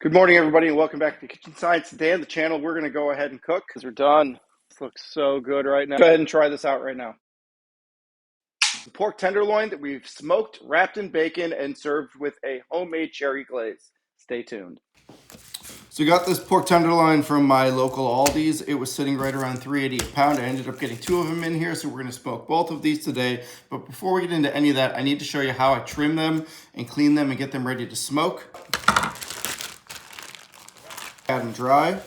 Good morning, everybody, and welcome back to Kitchen Science. Today on the channel, we're going to go ahead and cook because we're done. This looks so good right now. Go ahead and try this out right now. Pork tenderloin that we've smoked, wrapped in bacon, and served with a homemade cherry glaze. Stay tuned. So we got this pork tenderloin from my local Aldi's. It was sitting right around $3.80 a pound. I ended up getting two of them in here, so we're going to smoke both of these today. But before we get into any of that, I need to show you how I trim them and clean them and get them ready to smoke. Add them dry.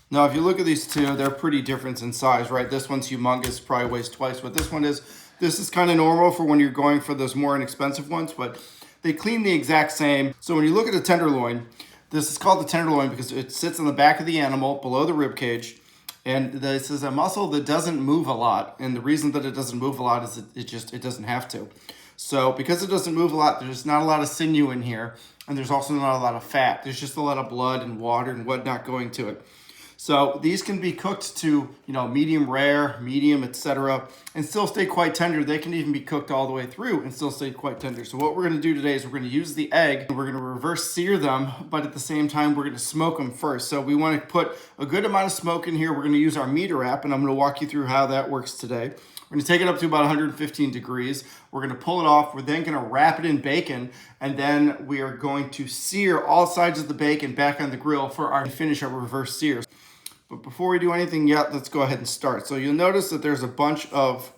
Now, if you look at these two, they're pretty different in size, right? This one's humongous, probably weighs twice what this one is. This is kind of normal for when you're going for those more inexpensive ones, but they clean the exact same. So when you look at a tenderloin, this is called the tenderloin because it sits on the back of the animal below the rib cage. And this is a muscle that doesn't move a lot. And the reason that it doesn't move a lot is it doesn't have to. So because it doesn't move a lot, there's not a lot of sinew in here. And there's also not a lot of fat. There's just a lot of blood and water and whatnot going to it. So these can be cooked to, medium rare, medium, etc., and still stay quite tender. They can even be cooked all the way through and still stay quite tender. So what we're going to do today is we're going to use the egg. We're going to reverse sear them, but at the same time, we're going to smoke them first. So we want to put a good amount of smoke in here. We're going to use our meter wrap, and I'm going to walk you through how that works today. We're going to take it up to about 115 degrees. We're going to pull it off. We're then going to wrap it in bacon, and then we are going to sear all sides of the bacon back on the grill for our finish our reverse sear. But before we do anything yet, let's go ahead and start. So you'll notice that there's a bunch of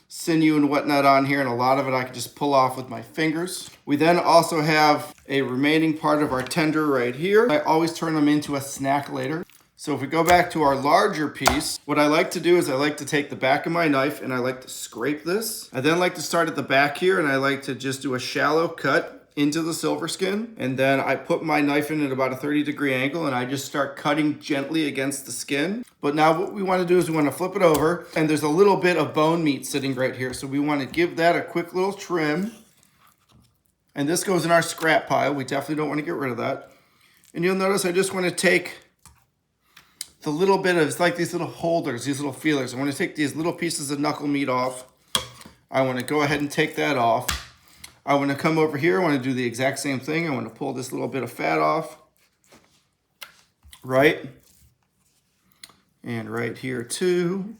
sinew and whatnot on here, and a lot of it I can just pull off with my fingers. We then also have a remaining part of our tender right here. I always turn them into a snack later. So if we go back to our larger piece, what I like to do is I like to take the back of my knife and I like to scrape this. I then like to start at the back here and I like to just do a shallow cut into the silver skin, and then I put my knife in at about a 30-degree angle and I just start cutting gently against the skin. But now what we want to do is we want to flip it over, and there's a little bit of bone meat sitting right here, so we want to give that a quick little trim. And this goes in our scrap pile. We definitely don't want to get rid of that. And you'll notice I just want to take the little bit of, it's like these little holders, these little feelers. I want to take these little pieces of knuckle meat off. I want to go ahead and take that off. I want to come over here. I want to do the exact same thing. I want to pull this little bit of fat off. Right? And right here too.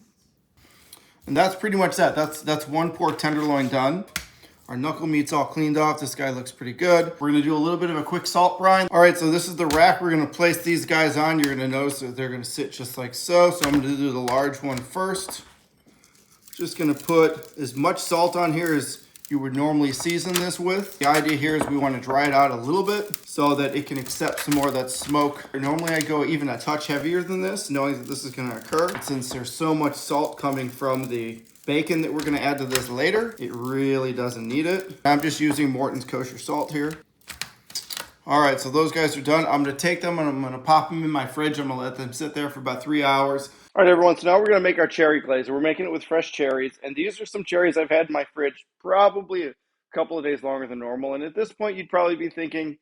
And that's pretty much that. That's one pork tenderloin done. Our knuckle meat's all cleaned off. This guy looks pretty good. We're going to do a little bit of a quick salt brine. All right, so this is the rack we're going to place these guys on. You're going to notice that they're going to sit just like so. So I'm going to do the large one first. Just going to put as much salt on here as you would normally season this with. The idea here is we want to dry it out a little bit so that it can accept some more of that smoke. Normally I go even a touch heavier than this, knowing that this is going to occur. But since there's so much salt coming from the bacon that we're going to add to this later, it really doesn't need it. I'm just using Morton's kosher salt here. All right, so those guys are done. I'm going to take them and I'm going to pop them in my fridge. I'm going to let them sit there for about 3 hours. All right, everyone, so now we're going to make our cherry glaze. We're making it with fresh cherries, and these are some cherries I've had in my fridge probably a couple of days longer than normal. And at this point, you'd probably be thinking,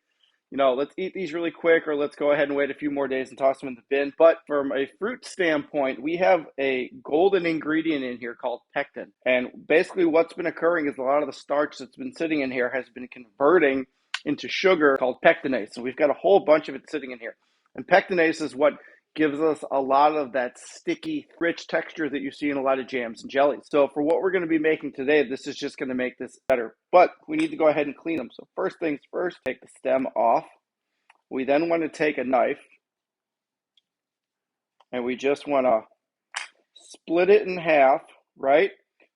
let's eat these really quick, or let's go ahead and wait a few more days and toss them in the bin. But from a fruit standpoint, we have a golden ingredient in here called pectin. And basically what's been occurring is a lot of the starch that's been sitting in here has been converting into sugar called pectinase. So we've got a whole bunch of it sitting in here. And pectinase is what gives us a lot of that sticky, rich texture that you see in a lot of jams and jellies. So for what we're going to be making today, this is just going to make this better. But we need to go ahead and clean them. So first things first, take the stem off. We then want to take a knife, and we just want to split it in half, right?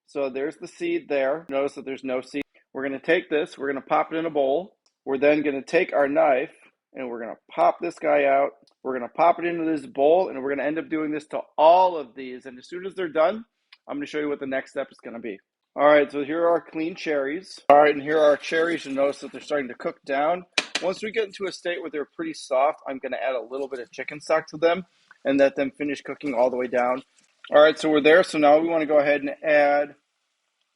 So there's the seed there. Notice that there's no seed. We're going to take this. We're going to pop it in a bowl. We're then going to take our knife, and we're going to pop this guy out. We're going to pop it into this bowl, and we're going to end up doing this to all of these. And as soon as they're done, I'm going to show you what the next step is going to be. All right, so here are our clean cherries. All right, and here are our cherries. You'll notice that they're starting to cook down. Once we get into a state where they're pretty soft, I'm going to add a little bit of chicken stock to them and let them finish cooking all the way down. All right, so we're there. So now we want to go ahead and add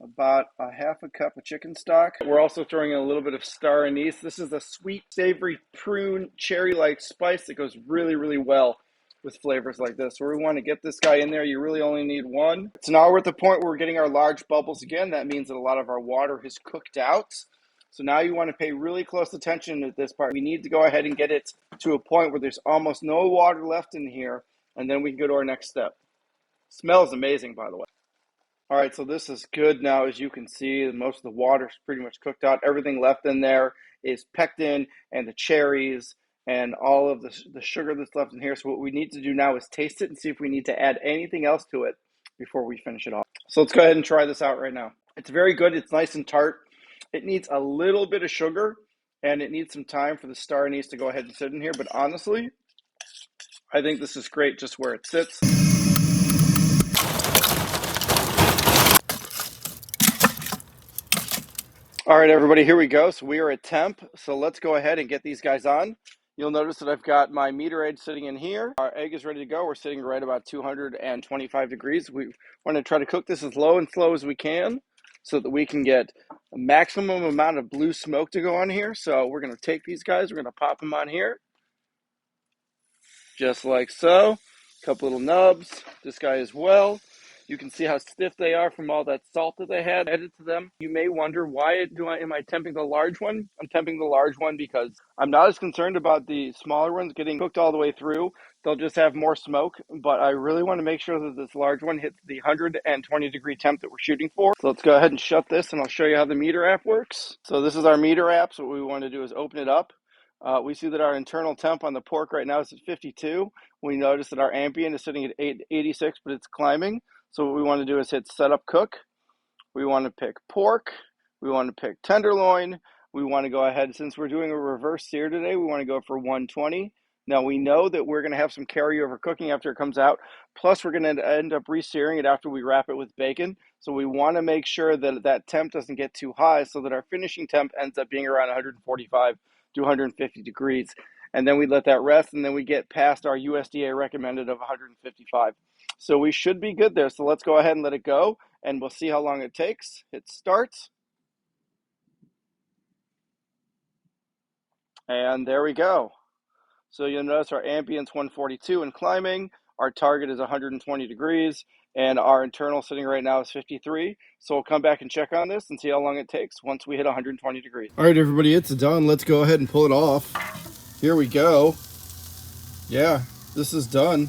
about a half a cup of chicken stock. We're also throwing in a little bit of star anise. This is a sweet, savory prune cherry-like spice that goes really, really well with flavors like this. So we want to get this guy in there. You really only need one. So now we're at the point where we're getting our large bubbles again. That means that a lot of our water has cooked out. So now you want to pay really close attention to this part. We need to go ahead and get it to a point where there's almost no water left in here, and then we can go to our next step. Smells amazing, by the way. All right, so this is good now. As you can see, most of the water is pretty much cooked out. Everything left in there is pectin and the cherries and all of the sugar that's left in here. So what we need to do now is taste it and see if we need to add anything else to it before we finish it off. So let's go ahead and try this out right now. It's very good. It's nice and tart. It needs a little bit of sugar, and it needs some time for the star anise to go ahead and sit in here. But honestly, I think this is great just where it sits. All right, everybody, here we go. So we are at temp. So let's go ahead and get these guys on. You'll notice that I've got my meter edge sitting in here. Our egg is ready to go. We're sitting right about 225 degrees. We want to try to cook this as low and slow as we can so that we can get a maximum amount of blue smoke to go on here. So we're going to take these guys. We're going to pop them on here. Just like so. A couple little nubs. This guy as well. You can see how stiff they are from all that salt that they had added to them. You may wonder, why am I temping the large one? I'm temping the large one because I'm not as concerned about the smaller ones getting cooked all the way through. They'll just have more smoke, but I really want to make sure that this large one hits the 120 degree temp that we're shooting for. So let's go ahead and shut this and I'll show you how the meter app works. So this is our meter app. So what we want to do is open it up. We see that our internal temp on the pork right now is at 52. We notice that our ambient is sitting at 86, but it's climbing. So what we want to do is hit setup cook. We want to pick pork. We want to pick tenderloin. We want to go ahead, since we're doing a reverse sear today, we want to go for 120. Now we know that we're going to have some carryover cooking after it comes out. Plus we're going to end up re-searing it after we wrap it with bacon. So we want to make sure that that temp doesn't get too high so that our finishing temp ends up being around 145 to 150 degrees. And then we let that rest, and then we get past our USDA recommended of 155. So we should be good there. So let's go ahead and let it go, and we'll see how long it takes. It starts. And there we go. So you'll notice our ambient's 142 and climbing. Our target is 120 degrees, and our internal sitting right now is 53. So we'll come back and check on this and see how long it takes once we hit 120 degrees. All right, everybody, it's done. Let's go ahead and pull it off. Here we go. Yeah, this is done.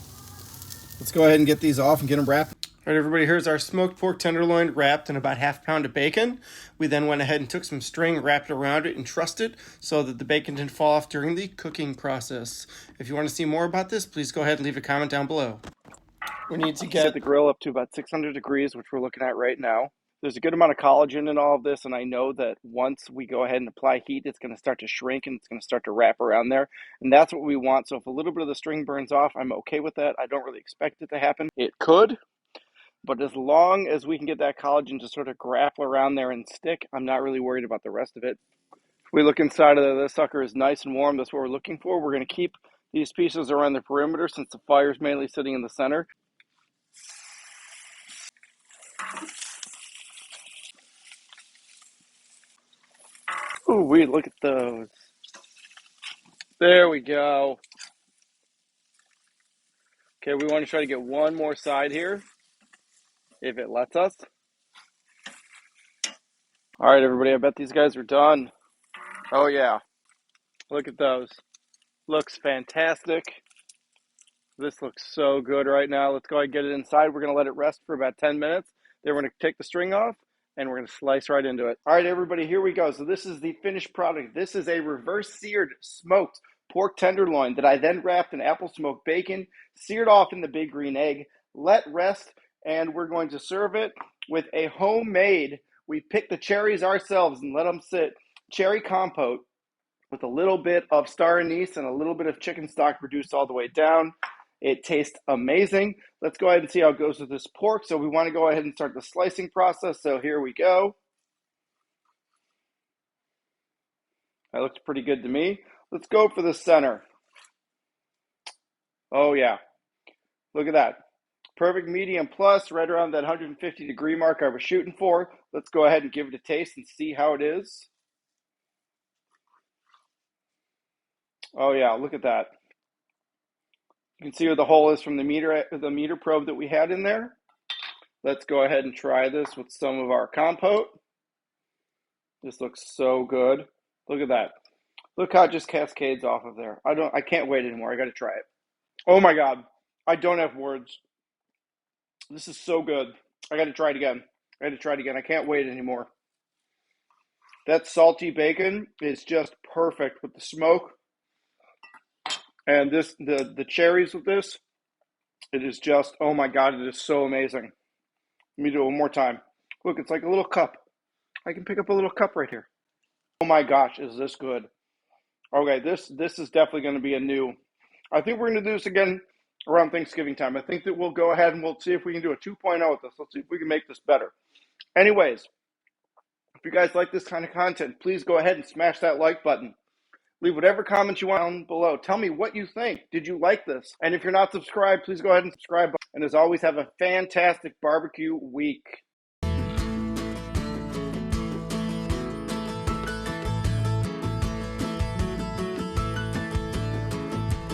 Let's go ahead and get these off and get them wrapped. All right, everybody, here's our smoked pork tenderloin wrapped in about half a pound of bacon. We then went ahead and took some string, wrapped around it, and trussed it so that the bacon didn't fall off during the cooking process. If you want to see more about this, please go ahead and leave a comment down below. We need to get the grill up to about 600 degrees, which we're looking at right now. There's a good amount of collagen in all of this, and I know that once we go ahead and apply heat, it's going to start to shrink and it's going to start to wrap around there, and that's what we want. So if a little bit of the string burns off, I'm okay with that. I don't really expect it to happen. It could, but as long as we can get that collagen to sort of grapple around there and stick, I'm not really worried about the rest of it. If we look inside of this sucker is nice and warm. That's what we're looking for. We're going to keep these pieces around the perimeter since the fire is mainly sitting in the center. Ooh, look at those. There we go. Okay, we want to try to get one more side here, if it lets us. All right, everybody, I bet these guys are done. Oh, yeah. Look at those. Looks fantastic. This looks so good right now. Let's go ahead and get it inside. We're going to let it rest for about 10 minutes. Then we're going to take the string off, and we're going to slice right into it. All right, everybody, here we go. So this is the finished product. This is a reverse-seared smoked pork tenderloin that I then wrapped in apple smoked bacon, seared off in the big green egg, let rest, and we're going to serve it with a homemade, we pick the cherries ourselves and let them sit, cherry compote with a little bit of star anise and a little bit of chicken stock reduced all the way down. It tastes amazing. Let's go ahead and see how it goes with this pork. So we want to go ahead and start the slicing process. So here we go. That looks pretty good to me. Let's go for the center. Oh yeah, look at that. Perfect medium plus, right around that 150 degree mark I was shooting for. Let's go ahead and give it a taste and see how it is. Oh yeah, look at that. You can see where the hole is from the meter probe that we had in there. Let's go ahead and try this with some of our compote. This looks so good. Look at that. Look how it just cascades off of there. I can't wait anymore. I got to try it. Oh my God. I don't have words. This is so good. I got to try it again. I can't wait anymore. That salty bacon is just perfect with the smoke. And this, the cherries with this, it is just, oh my God, it is so amazing. Let me do it one more time. Look, it's like a little cup. I can pick up a little cup right here. Oh my gosh, is this good? Okay, this is definitely going to be a new. I think we're going to do this again around Thanksgiving time. I think that we'll go ahead and we'll see if we can do a 2.0 with this. Let's see if we can make this better. Anyways, if you guys like this kind of content, please go ahead and smash that like button. Leave whatever comments you want down below. Tell me what you think. Did you like this? And if you're not subscribed, please go ahead and subscribe. And as always, have a fantastic barbecue week.